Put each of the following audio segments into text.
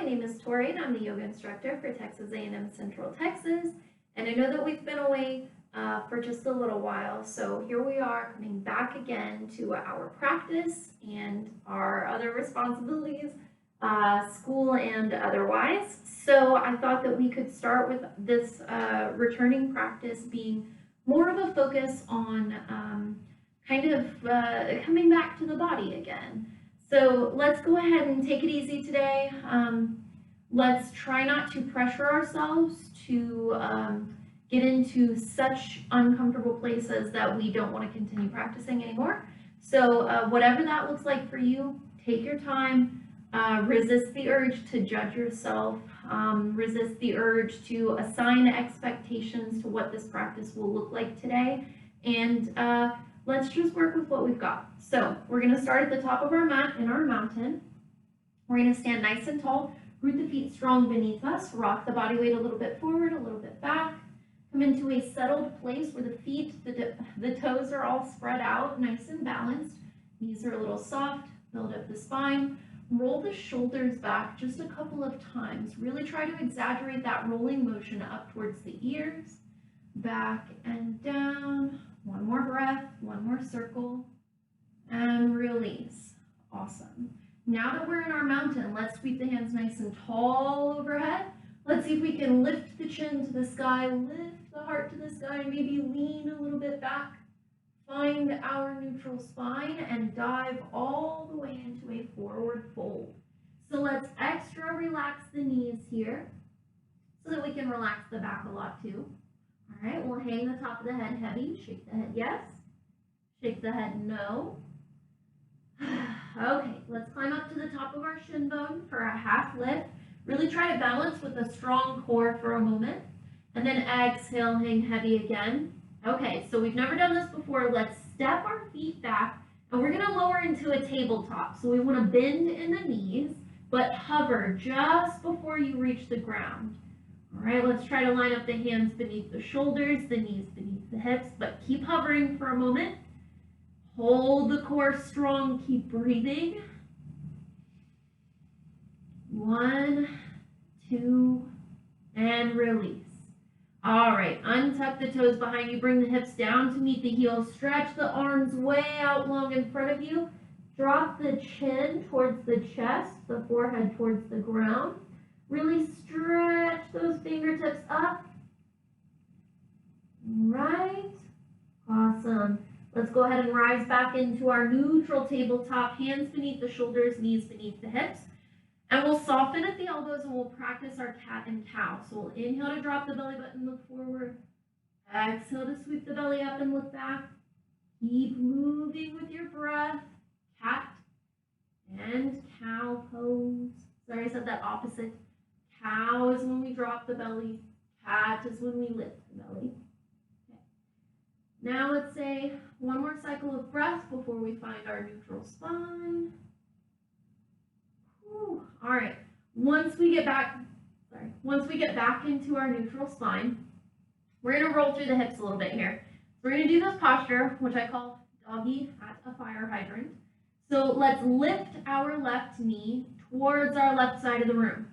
my name is Tori and I'm the yoga instructor for Texas A&M Central Texas. And I know that we've been away for just a little while, so here we are coming back again to our practice and our other responsibilities, school and otherwise. So I thought that we could start with this returning practice being more of a focus on coming back to the body again. So let's go ahead and take it easy today. Let's try not to pressure ourselves to get into such uncomfortable places that we don't want to continue practicing anymore. So whatever that looks like for you, take your time, resist the urge to judge yourself, resist the urge to assign expectations to what this practice will look like today, and let's just work with what we've got. So we're going to start at the top of our mat in our mountain. We're going to stand nice and tall, root the feet strong beneath us, rock the body weight a little bit forward, a little bit back, come into a settled place where the feet, the toes are all spread out, nice and balanced. Knees are a little soft, build up the spine, roll the shoulders back just a couple of times. Really try to exaggerate that rolling motion up towards the ears, back and down. One more breath, one more circle, and release. Awesome. Now that we're in our mountain, let's sweep the hands nice and tall overhead. Let's see if we can lift the chin to the sky, lift the heart to the sky, and maybe lean a little bit back. Find our neutral spine and dive all the way into a forward fold. So let's extra relax the knees here so that we can relax the back a lot too. All right, we'll hang the top of the head heavy. Shake the head yes. Shake the head no. Okay, let's climb up to the top of our shin bone for a half lift. Really try to balance with a strong core for a moment. And then exhale, hang heavy again. Okay, so we've never done this before. Let's step our feet back and we're going to lower into a tabletop. So we want to bend in the knees, but hover just before you reach the ground. All right, let's try to line up the hands beneath the shoulders, the knees beneath the hips, but keep hovering for a moment. Hold the core strong, keep breathing. 1, 2, and release. All right, untuck the toes behind you, bring the hips down to meet the heels, stretch the arms way out long in front of you, drop the chin towards the chest, the forehead towards the ground. Really stretch those fingertips up. Right. Awesome. Let's go ahead and rise back into our neutral tabletop, hands beneath the shoulders, knees beneath the hips. And we'll soften at the elbows and we'll practice our cat and cow. So we'll inhale to drop the belly button, look forward. Exhale to sweep the belly up and look back. Keep moving with your breath. Cat and cow pose. Sorry, I said that opposite. Cow is when we drop the belly. Cat is when we lift the belly. Okay. Now let's say one more cycle of breath before we find our neutral spine. Whew. All right. Once we get back into our neutral spine, we're going to roll through the hips a little bit here. We're going to do this posture, which I call doggy at a fire hydrant. So let's lift our left knee towards our left side of the room.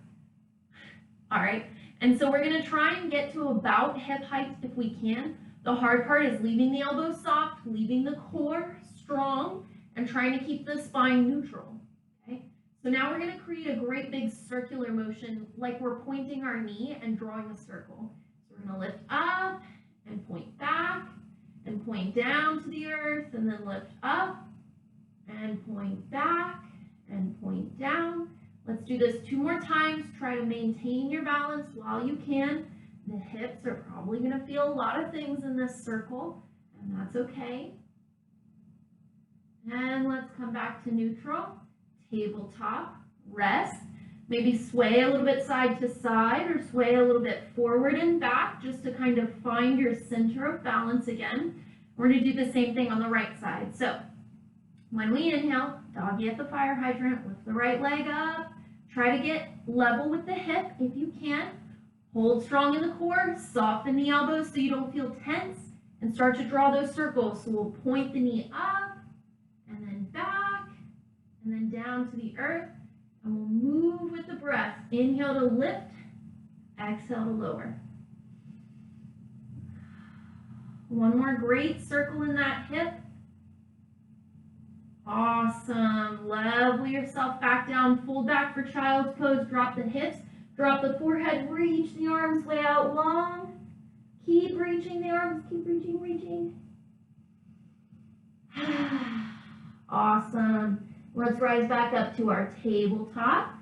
All right, and so we're going to try and get to about hip height if we can. The hard part is leaving the elbows soft, leaving the core strong, and trying to keep the spine neutral. Okay, so now we're going to create a great big circular motion like we're pointing our knee and drawing a circle. So we're going to lift up and point back and point down to the earth, and then lift up and point back and point down. Let's do this 2 more times. Try to maintain your balance while you can. The hips are probably going to feel a lot of things in this circle, and that's okay. And let's come back to neutral, tabletop, rest. Maybe sway a little bit side to side or sway a little bit forward and back just to kind of find your center of balance again. We're going to do the same thing on the right side. So when we inhale, doggy at the fire hydrant, lift the right leg up. Try to get level with the hip if you can. Hold strong in the core, soften the elbows so you don't feel tense, and start to draw those circles. So we'll point the knee up, and then back, and then down to the earth. And we'll move with the breath. Inhale to lift, exhale to lower. One more great circle in that hip. Awesome. Level yourself back down. Fold back for child's pose. Drop the hips. Drop the forehead. Reach the arms way out long. Keep reaching the arms. Keep reaching, reaching. Awesome. Let's rise back up to our tabletop.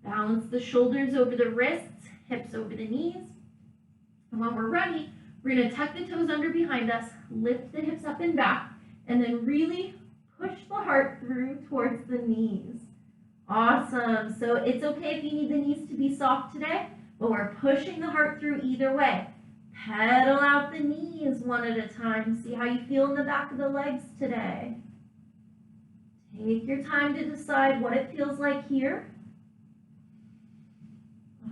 Balance the shoulders over the wrists, hips over the knees. And when we're ready, we're going to tuck the toes under behind us, lift the hips up and back, and then really push the heart through towards the knees. Awesome. So it's okay if you need the knees to be soft today, but we're pushing the heart through either way. Pedal out the knees one at a time. See how you feel in the back of the legs today. Take your time to decide what it feels like here.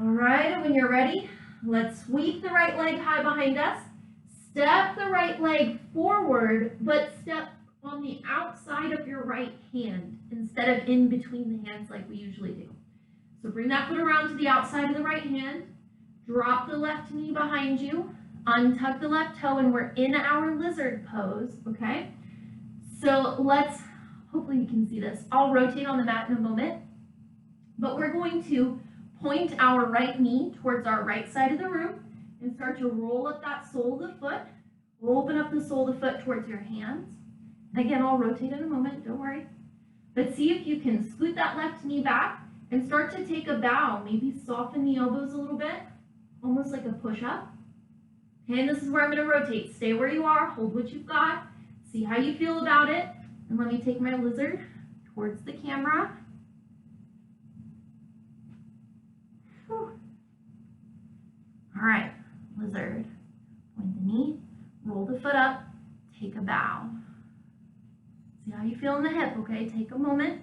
All right, and when you're ready, let's sweep the right leg high behind us. Step the right leg forward, but step on the outside of your right hand instead of in between the hands like we usually do. So bring that foot around to the outside of the right hand. Drop the left knee behind you. Untuck the left toe, and we're in our lizard pose, okay? So let's, hopefully you can see this. I'll rotate on the mat in a moment, but we're going to point our right knee towards our right side of the room and start to roll up that sole of the foot. Open up the sole of the foot towards your hands. Again, I'll rotate in a moment, don't worry. But see if you can scoot that left knee back and start to take a bow. Maybe soften the elbows a little bit, almost like a push-up. Okay, and this is where I'm going to rotate. Stay where you are, hold what you've got, see how you feel about it. And let me take my lizard towards the camera. Whew. All right, lizard. Point the knee, roll the foot up, take a bow. See how you feel in the hip, okay? Take a moment.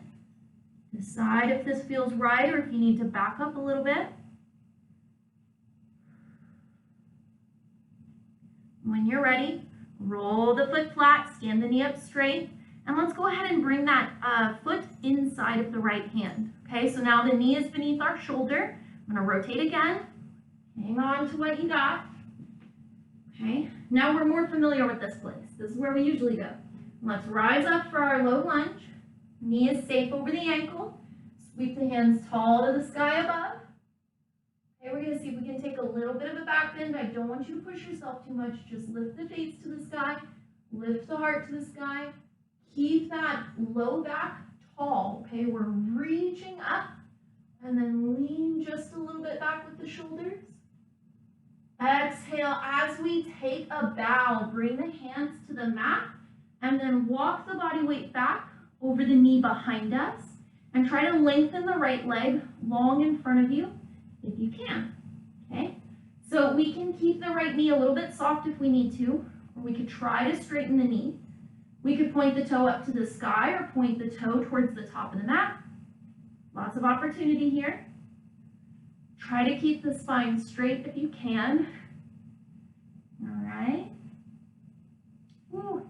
Decide if this feels right or if you need to back up a little bit. When you're ready, roll the foot flat, stand the knee up straight, and let's go ahead and bring that foot inside of the right hand. Okay, so now the knee is beneath our shoulder. I'm going to rotate again. Hang on to what you got. Okay, now we're more familiar with this place. This is where we usually go. Let's rise up for our low lunge. Knee is safe over the ankle. Sweep the hands tall to the sky above. Okay, we're going to see if we can take a little bit of a back bend. I don't want you to push yourself too much. Just lift the face to the sky. Lift the heart to the sky. Keep that low back tall. Okay, we're reaching up and then lean just a little bit back with the shoulders. Exhale as we take a bow. Bring the hands to the mat and then walk the body weight back over the knee behind us and try to lengthen the right leg long in front of you if you can. Okay, so we can keep the right knee a little bit soft if we need to, or we could try to straighten the knee. We could point the toe up to the sky or point the toe towards the top of the mat. Lots of opportunity here. Try to keep the spine straight if you can. All right. Woo.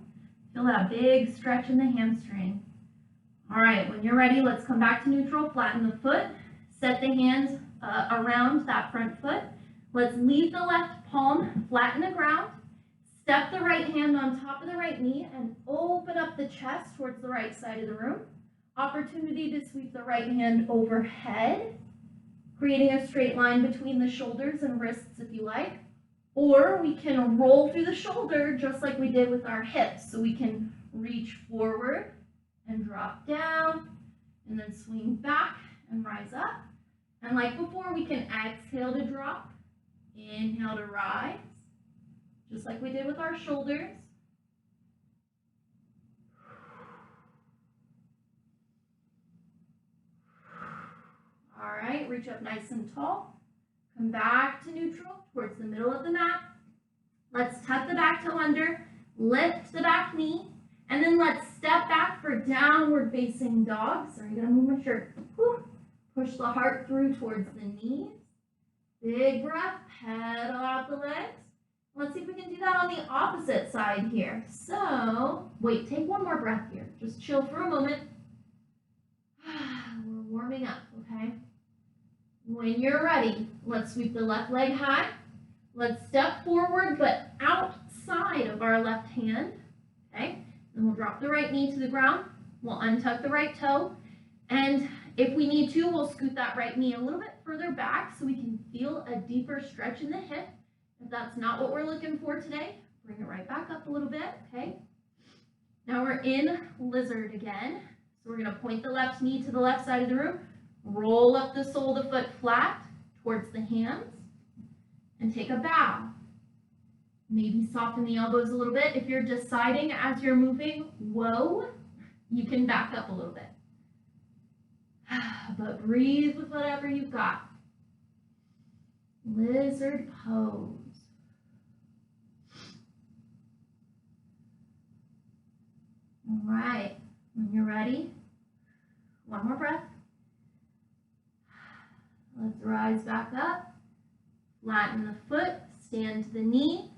Feel that big stretch in the hamstring. All right, when you're ready, let's come back to neutral. Flatten the foot. Set the hands around that front foot. Let's leave the left palm flat in the ground. Step the right hand on top of the right knee and open up the chest towards the right side of the room. Opportunity to sweep the right hand overhead, creating a straight line between the shoulders and wrists if you like. Or we can roll through the shoulder just like we did with our hips. So we can reach forward and drop down and then swing back and rise up. And like before, we can exhale to drop, inhale to rise, just like we did with our shoulders. All right, reach up nice and tall. Come back to neutral towards the middle of the mat. Let's tuck the back toe under, lift the back knee, and then let's step back for downward facing dog. Sorry, I'm gonna move my shirt. Whew. Push the heart through towards the knees. Big breath, pedal out the legs. Let's see if we can do that on the opposite side here. So, wait, take one more breath here. Just chill for a moment. We're warming up, okay? When you're ready, let's sweep the left leg high. Let's step forward, but outside of our left hand, okay? Then we'll drop the right knee to the ground. We'll untuck the right toe. And if we need to, we'll scoot that right knee a little bit further back so we can feel a deeper stretch in the hip. If that's not what we're looking for today, bring it right back up a little bit, okay? Now we're in lizard again. So we're gonna point the left knee to the left side of the room, roll up the sole of the foot flat towards the hands, and take a bow. Maybe soften the elbows a little bit. If you're deciding as you're moving, whoa, you can back up a little bit. But breathe with whatever you've got. Lizard pose. All right, when you're ready, one more breath. Let's rise back up, flatten the foot, stand to the knee,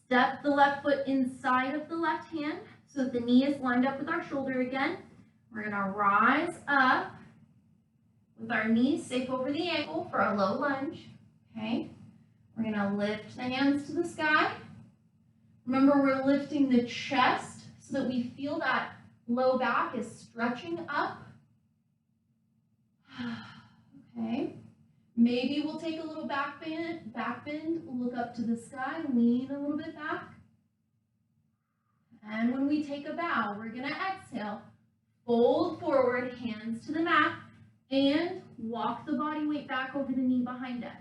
step the left foot inside of the left hand so that the knee is lined up with our shoulder again. We're gonna rise up with our knees safe over the ankle for a low lunge, okay? We're gonna lift the hands to the sky. Remember, we're lifting the chest so that we feel that low back is stretching up. Okay, maybe we'll take a little back bend, look up to the sky, lean a little bit back. And when we take a bow, we're gonna exhale, fold forward, hands to the mat, and walk the body weight back over the knee behind us,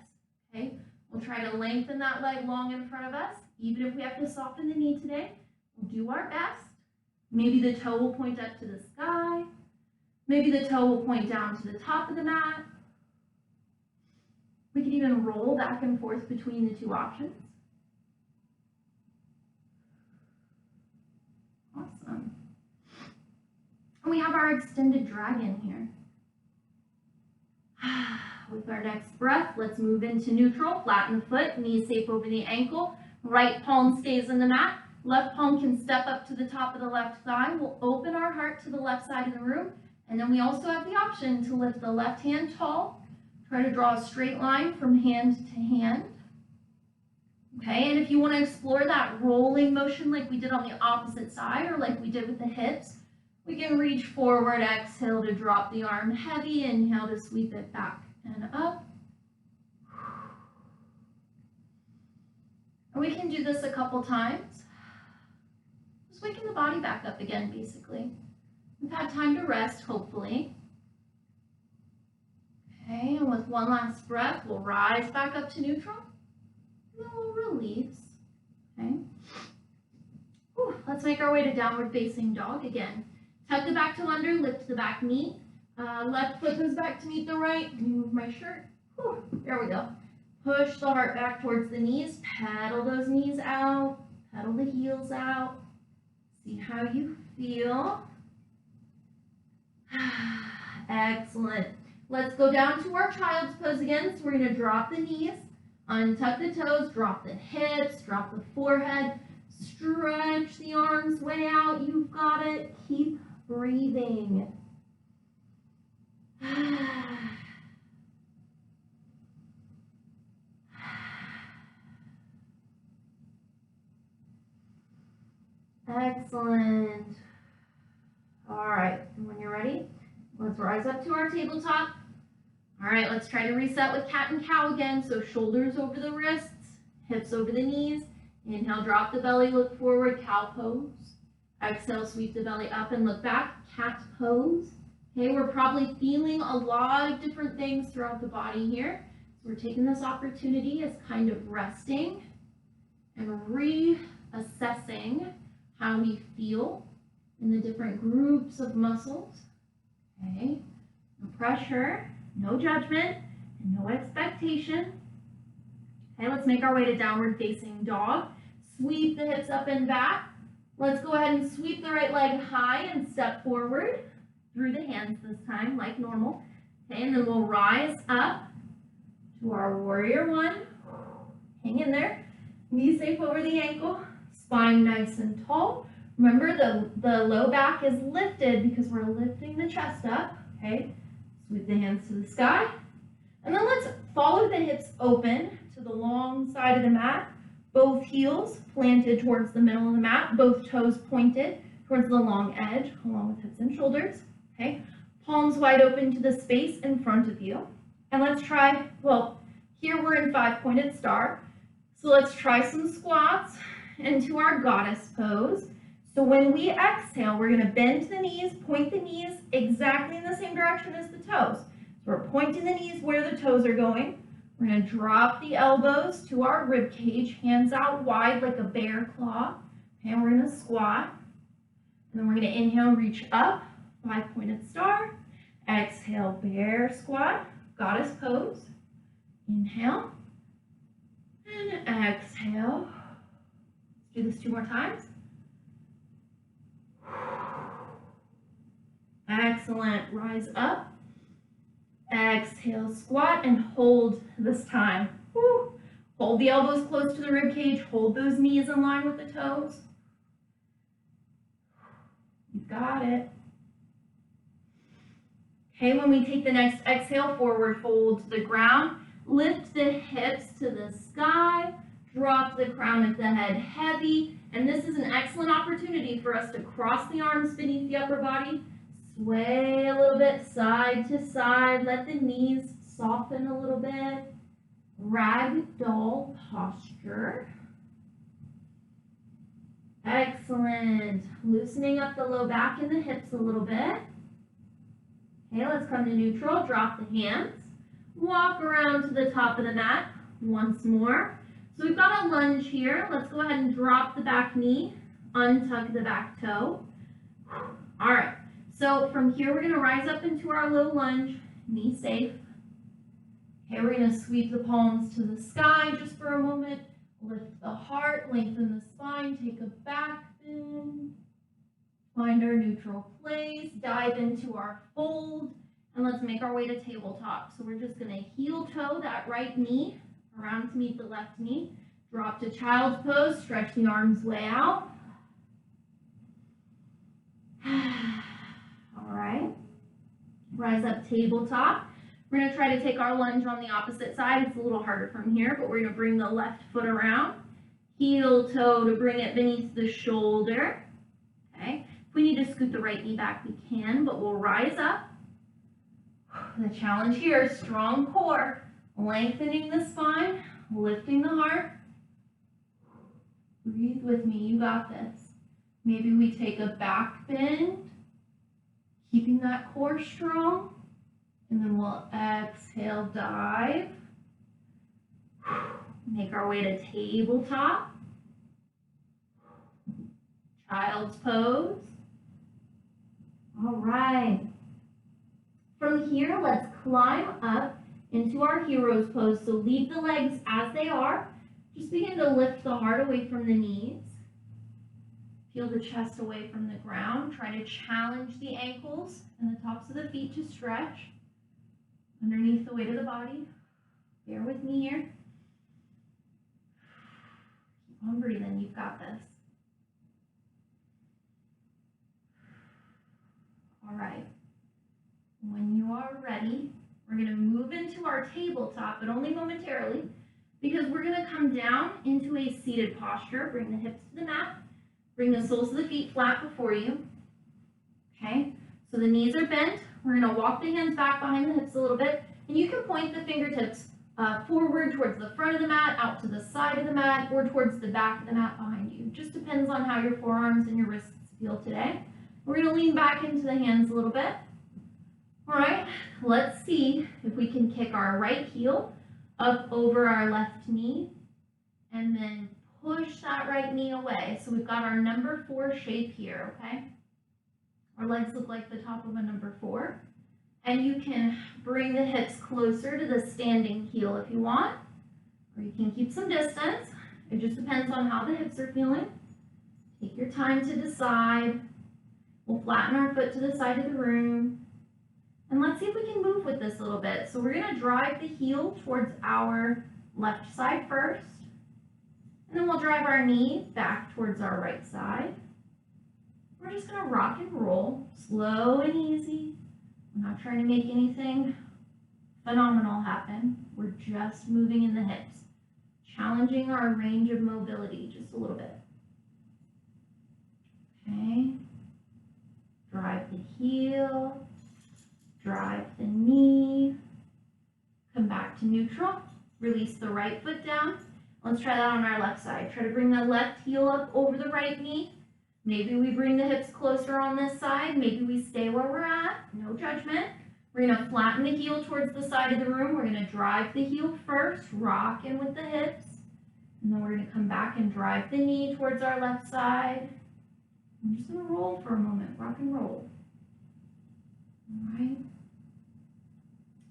okay? We'll try to lengthen that leg long in front of us. Even if we have to soften the knee today, we'll do our best. Maybe the toe will point up to the sky. Maybe the toe will point down to the top of the mat. We can even roll back and forth between the two options. Awesome. And we have our extended dragon here. With our next breath, let's move into neutral. Flatten the foot, knees safe over the ankle. Right palm stays in the mat. Left palm can step up to the top of the left thigh. We'll open our heart to the left side of the room. And then we also have the option to lift the left hand tall. Try to draw a straight line from hand to hand. Okay, and if you want to explore that rolling motion like we did on the opposite side or like we did with the hips, we can reach forward, exhale to drop the arm heavy, inhale to sweep it back and up. And we can do this a couple times. Just waking the body back up again, basically. We've had time to rest, hopefully. Okay, and with one last breath, we'll rise back up to neutral. And then we'll release. Okay. Whew, let's make our way to downward facing dog again. Tuck the back toe under, lift the back knee. Left foot goes back to meet the right. Let me move my shirt. Whew, there we go. Push the heart back towards the knees. Pedal those knees out. Pedal the heels out. See how you feel. Excellent. Let's go down to our child's pose again. So we're going to drop the knees, untuck the toes, drop the hips, drop the forehead, stretch the arms way out. You've got it. Keep breathing. Excellent. All right, and when you're ready, let's rise up to our tabletop. All right, let's try to reset with cat and cow again. So shoulders over the wrists, hips over the knees. Inhale, drop the belly, look forward, cow pose. Exhale, sweep the belly up and look back, cat pose. Okay, we're probably feeling a lot of different things throughout the body here. So we're taking this opportunity as kind of resting and reassessing how we feel in the different groups of muscles. Okay, no pressure, no judgment, and no expectation. Okay, let's make our way to downward facing dog. Sweep the hips up and back. Let's go ahead and sweep the right leg high and step forward through the hands this time, like normal. Okay, and then we'll rise up to our warrior one. Hang in there. Knees safe over the ankle. Spine nice and tall. Remember, the low back is lifted because we're lifting the chest up. Okay, sweep the hands to the sky. And then let's follow the hips open to the long side of the mat. Both heels planted towards the middle of the mat, both toes pointed towards the long edge, along with hips and shoulders, okay? Palms wide open to the space in front of you. And let's try, well, here we're in 5-pointed star. So let's try some squats into our goddess pose. So when we exhale, we're gonna bend the knees, point the knees exactly in the same direction as the toes. So we're pointing the knees where the toes are going. We're gonna drop the elbows to our rib cage, hands out wide like a bear claw. And we're gonna squat. And then we're gonna inhale, reach up, 5-pointed star. Exhale, bear squat, goddess pose. Inhale. And exhale. Let's do this 2 more times. Excellent. Rise up. Exhale, squat, and hold this time. Woo. Hold the elbows close to the rib cage. Hold those knees in line with the toes. You got it. Okay, when we take the next exhale, forward fold to the ground. Lift the hips to the sky. Drop the crown of the head heavy. And this is an excellent opportunity for us to cross the arms beneath the upper body. Sway a little bit side to side. Let the knees soften a little bit. Ragdoll posture. Excellent. Loosening up the low back and the hips a little bit. Okay, let's come to neutral. Drop the hands. Walk around to the top of the mat once more. So we've got a lunge here. Let's go ahead and drop the back knee. Untuck the back toe. All right. So from here, we're going to rise up into our low lunge, knee safe. Okay, we're going to sweep the palms to the sky just for a moment. Lift the heart, lengthen the spine, take a back bend. Find our neutral place, dive into our fold, and let's make our way to tabletop. So we're just going to heel toe that right knee around to meet the left knee. Drop to child's pose, stretch the arms way out. All right, rise up tabletop. We're going to try to take our lunge on the opposite side. It's a little harder from here, but we're going to bring the left foot around. Heel toe to bring it beneath the shoulder. Okay, if we need to scoot the right knee back, we can, but we'll rise up. The challenge here is strong core, lengthening the spine, lifting the heart. Breathe with me, you got this. Maybe we take a back bend, keeping that core strong, and then we'll exhale, dive. Make our way to tabletop. Child's pose. All right. From here, let's climb up into our hero's pose. So leave the legs as they are. Just begin to lift the heart away from the knees. Feel the chest away from the ground. Try to challenge the ankles and the tops of the feet to stretch underneath the weight of the body. Bear with me here. Keep on breathing. You've got this. All right. When you are ready, we're going to move into our tabletop, but only momentarily, because we're going to come down into a seated posture. Bring the hips to the mat. Bring the soles of the feet flat before you. Okay, so the knees are bent. We're going to walk the hands back behind the hips a little bit, and you can point the fingertips forward towards the front of the mat, out to the side of the mat, or towards the back of the mat behind you. Just depends on how your forearms and your wrists feel today. We're going to lean back into the hands a little bit. All right, let's see if we can kick our right heel up over our left knee, and then push that right knee away. So we've got our number 4 shape here, okay? Our legs look like the top of a number 4. And you can bring the hips closer to the standing heel if you want, or you can keep some distance. It just depends on how the hips are feeling. Take your time to decide. We'll flatten our foot to the side of the room. And let's see if we can move with this a little bit. So we're going to drive the heel towards our left side first. And then we'll drive our knee back towards our right side. We're just going to rock and roll, slow and easy. I'm not trying to make anything phenomenal happen. We're just moving in the hips, challenging our range of mobility just a little bit. Okay. Drive the heel, drive the knee, come back to neutral, release the right foot down. Let's try that on our left side. Try to bring the left heel up over the right knee. Maybe we bring the hips closer on this side. Maybe we stay where we're at. No judgment. We're going to flatten the heel towards the side of the room. We're going to drive the heel first, rock in with the hips. And then we're going to come back and drive the knee towards our left side. I'm just going to roll for a moment, rock and roll. All right.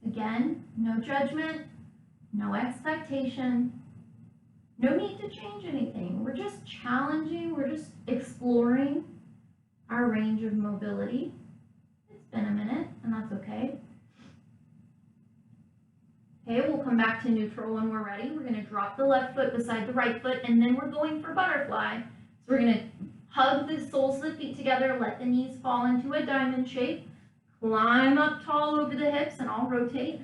Again, no judgment, no expectation. No need to change anything. We're just challenging, we're just exploring our range of mobility. It's been a minute, and that's okay. Okay, we'll come back to neutral when we're ready. We're gonna drop the left foot beside the right foot, and then we're going for butterfly. So we're gonna hug the soles of the feet together, let the knees fall into a diamond shape, climb up tall over the hips, and I'll rotate.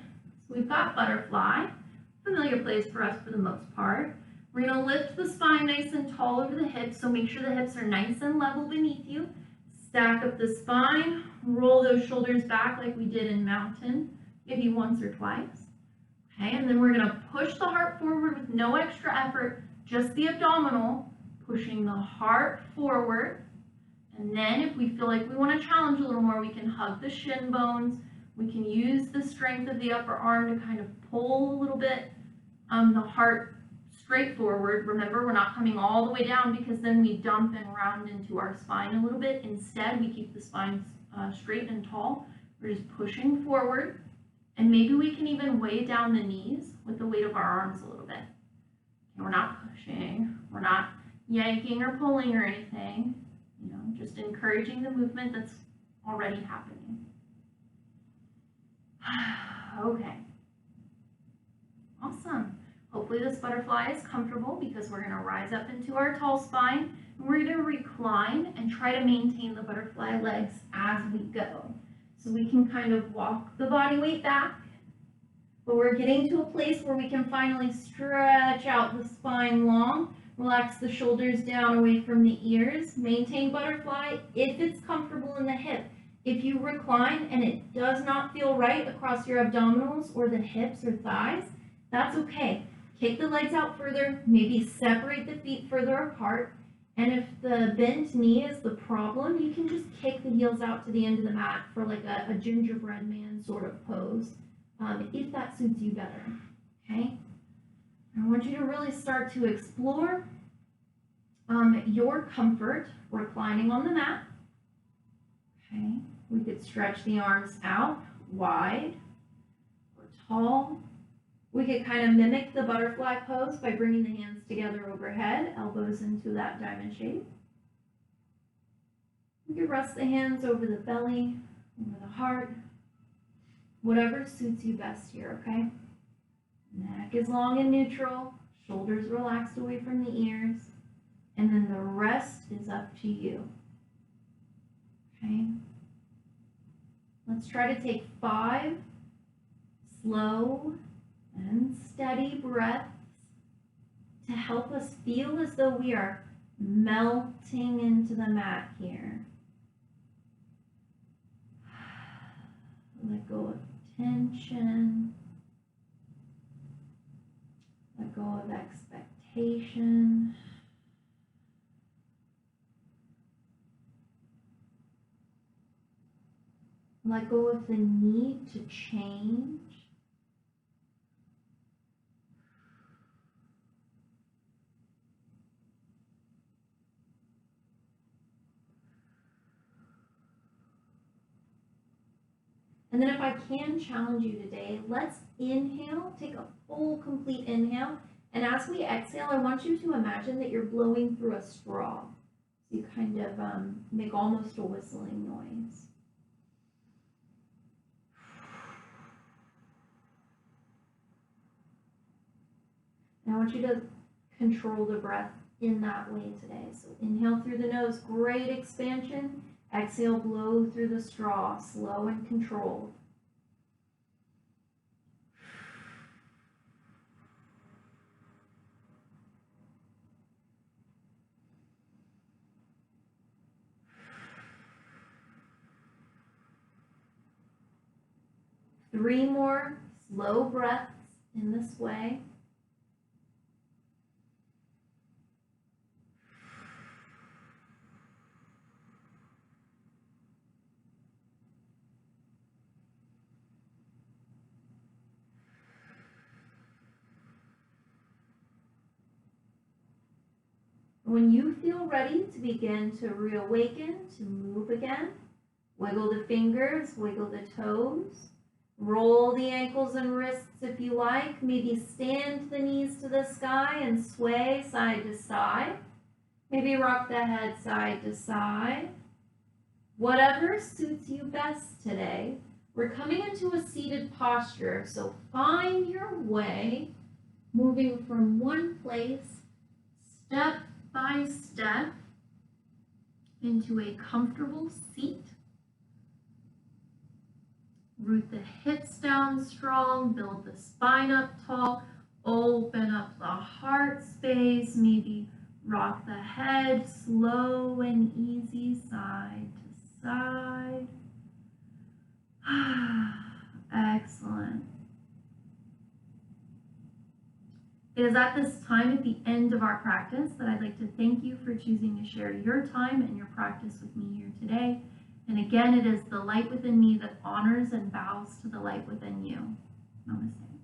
So we've got butterfly, familiar place for us for the most part. We're going to lift the spine nice and tall over the hips, so make sure the hips are nice and level beneath you. Stack up the spine, roll those shoulders back like we did in mountain, maybe once or twice. Okay, and then we're going to push the heart forward with no extra effort, just the abdominal, pushing the heart forward. And then if we feel like we want to challenge a little more, we can hug the shin bones. We can use the strength of the upper arm to kind of pull a little bit the heart straight forward. Remember, we're not coming all the way down because then we dump and round into our spine a little bit. Instead, we keep the spine straight and tall. We're just pushing forward. And maybe we can even weigh down the knees with the weight of our arms a little bit. Okay, we're not pushing. We're not yanking or pulling or anything. You know, just encouraging the movement that's already happening. Okay. Awesome. Hopefully this butterfly is comfortable because we're going to rise up into our tall spine and we're going to recline and try to maintain the butterfly legs as we go. So we can kind of walk the body weight back, but we're getting to a place where we can finally stretch out the spine long, relax the shoulders down away from the ears, maintain butterfly if it's comfortable in the hip. If you recline and it does not feel right across your abdominals or the hips or thighs, that's okay. Take the legs out further, maybe separate the feet further apart, and if the bent knee is the problem, you can just kick the heels out to the end of the mat for like a gingerbread man sort of pose, if that suits you better, okay? I want you to really start to explore your comfort reclining on the mat, okay? We could stretch the arms out wide or tall. We could kind of mimic the butterfly pose by bringing the hands together overhead, elbows into that diamond shape. You could rest the hands over the belly, over the heart, whatever suits you best here, okay? Neck is long and neutral, shoulders relaxed away from the ears, and then the rest is up to you, okay? Let's try to take 5 slow and steady breaths to help us feel as though we are melting into the mat here. Let go of tension. Let go of expectation. Let go of the need to change. And then if I can challenge you today, let's inhale, take a full, complete inhale. And as we exhale, I want you to imagine that you're blowing through a straw. So you kind of make almost a whistling noise. And I want you to control the breath in that way today. So inhale through the nose, great expansion. Exhale, blow through the straw, slow and controlled. 3 more slow breaths in this way. When you feel ready to begin to reawaken, to move again, wiggle the fingers, wiggle the toes, roll the ankles and wrists if you like. Maybe stand the knees to the sky and sway side to side. Maybe rock the head side to side. Whatever suits you best today. We're coming into a seated posture, so find your way, moving from one place, step by step, into a comfortable seat. Root the hips down strong, build the spine up tall, open up the heart space, maybe rock the head slow and easy side to side. Excellent. It is at this time at the end of our practice that I'd like to thank you for choosing to share your time and your practice with me here today. And again, it is the light within me that honors and bows to the light within you. Namaste.